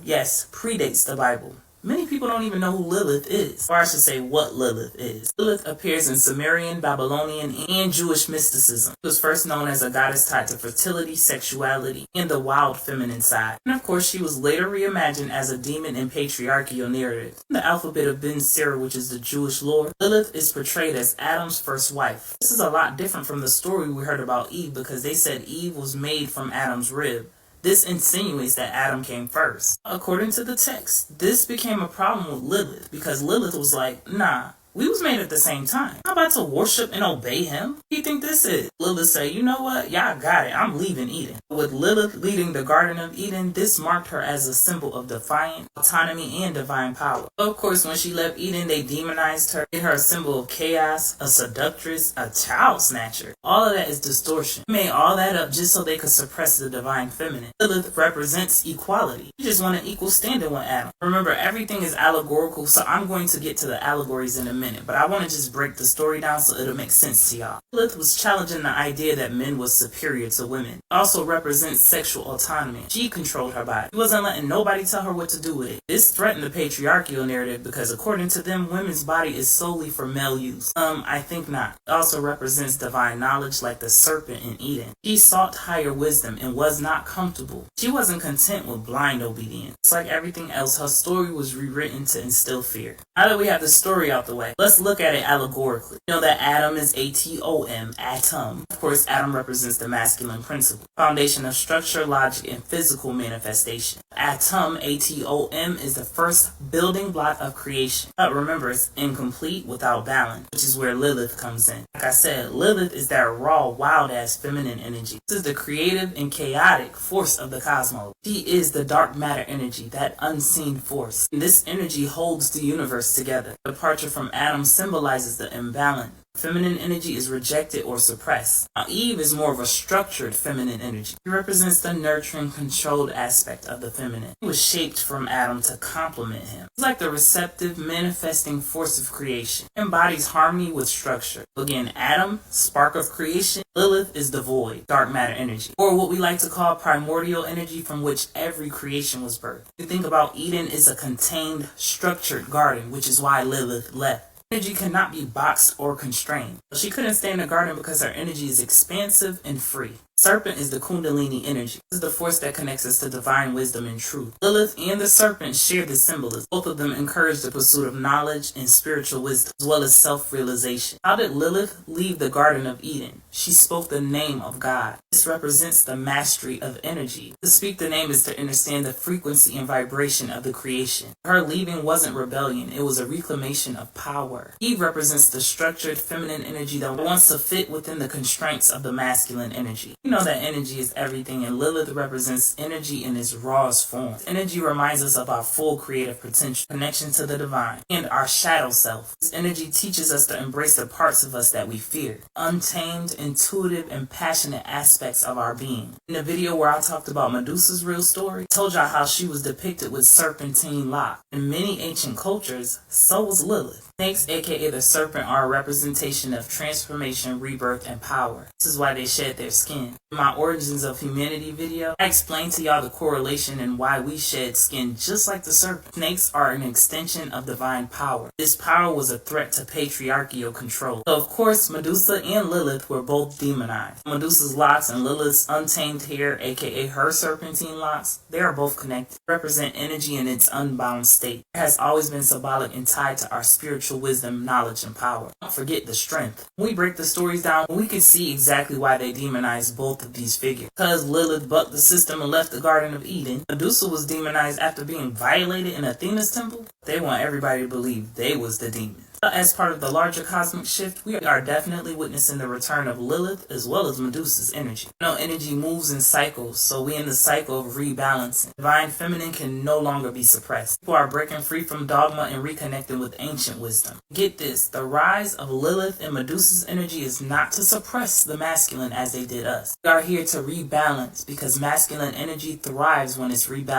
Bible, yes, predates the Bible. Many people don't even know who Lilith is, or I should say what Lilith is. Lilith appears in Sumerian, Babylonian, and Jewish mysticism. She was first known as a goddess tied to fertility, sexuality, and the wild feminine side. And of course, she was later reimagined as a demon in patriarchal narratives. In the alphabet of Ben Sira, which is the Jewish lore, Lilith is portrayed as Adam's first wife. This is a lot different from the story we heard about Eve, because they said Eve was made from Adam's rib. This insinuates that Adam came first. According to the text, this became a problem with Lilith because Lilith was like, nah, we was made at the same time. I'm about to worship and obey him. What do you think this is? Lilith said, you know what? Y'all got it. I'm leaving Eden. With Lilith leading the Garden of Eden, this marked her as a symbol of defiance, autonomy, and divine power. Of course, when she left Eden, they demonized her, made her a symbol of chaos, a seductress, a child snatcher. All of that is distortion. They made all that up just so they could suppress the divine feminine. Lilith represents equality. She just want an equal standing with Adam. Remember, everything is allegorical, so I'm going to get to the allegories in a minute, but I want to just break the story down so it'll make sense to y'all. Lilith was challenging the idea that men was superior to women. It also represents sexual autonomy. She controlled her body. She wasn't letting nobody tell her what to do with it. This threatened the patriarchal narrative because according to them, women's body is solely for male use. I think not. It also represents divine knowledge like the serpent in Eden. She sought higher wisdom and was not comfortable. She wasn't content with blind obedience. It's like everything else, her story was rewritten to instill fear. Now that we have the story out the way, let's look at it allegorically. You know that Adam is A-T-O-M, atom. Of course, Adam represents the masculine principle, foundation of structure, logic, and physical manifestation. Atom, A-T-O-M, is the first building block of creation. But remember, it's incomplete without balance, which is where Lilith comes in. Like I said, Lilith is that raw, wild-ass feminine energy. This is the creative and chaotic force of the cosmos. She is the dark matter energy, that unseen force. And this energy holds the universe together. Departure from Adam symbolizes the imbalance. Feminine energy is rejected or suppressed. Now, Eve is more of a structured feminine energy. She represents the nurturing, controlled aspect of the feminine. She was shaped from Adam to complement him. It's like the receptive, manifesting force of creation. It embodies harmony with structure. Again, Adam, spark of creation. Lilith is the void, dark matter energy, or what we like to call primordial energy from which every creation was birthed. You think about Eden is a contained, structured garden, which is why Lilith left. Energy cannot be boxed or constrained. She couldn't stay in the garden because her energy is expansive and free. Serpent is the Kundalini energy. This is the force that connects us to divine wisdom and truth. Lilith and the serpent share this symbolism. Both of them encourage the pursuit of knowledge and spiritual wisdom, as well as self-realization. How did Lilith leave the Garden of Eden? She spoke the name of God. This represents the mastery of energy. To speak the name is to understand the frequency and vibration of the creation. Her leaving wasn't rebellion, it was a reclamation of power. Eve represents the structured feminine energy that wants to fit within the constraints of the masculine energy. You know that energy is everything, and Lilith represents energy in its rawest form. Energy reminds us of our full creative potential, connection to the divine, and our shadow self. This energy teaches us to embrace the parts of us that we fear, untamed, intuitive, and passionate aspects of our being. In the video where I talked about Medusa's real story, I told y'all how she was depicted with serpentine locks. In many ancient cultures, so was Lilith. Snakes, aka the serpent, are a representation of transformation, rebirth, and power. This is why they shed their skin. In my Origins of Humanity video, I explained to y'all the correlation and why we shed skin just like the serpent. Snakes are an extension of divine power. This power was a threat to patriarchal control. So of course, Medusa and Lilith were both demonized. Medusa's locks and Lilith's untamed hair, aka her serpentine locks, they are both connected. They represent energy in its unbound state. It has always been symbolic and tied to our spiritual wisdom, knowledge, and power. Don't forget the strength. When we break the stories down, we can see exactly why they demonized both of these figures. Because Lilith bucked the system and left the Garden of Eden, Medusa was demonized after being violated in Athena's temple. They want everybody to believe they was the demon. As part of the larger cosmic shift, we are definitely witnessing the return of Lilith as well as Medusa's energy. You know, energy moves in cycles, so we in the cycle of rebalancing. Divine feminine can no longer be suppressed. People are breaking free from dogma and reconnecting with ancient wisdom. Get this, the rise of Lilith and Medusa's energy is not to suppress the masculine as they did us. We are here to rebalance because masculine energy thrives when it's rebalanced.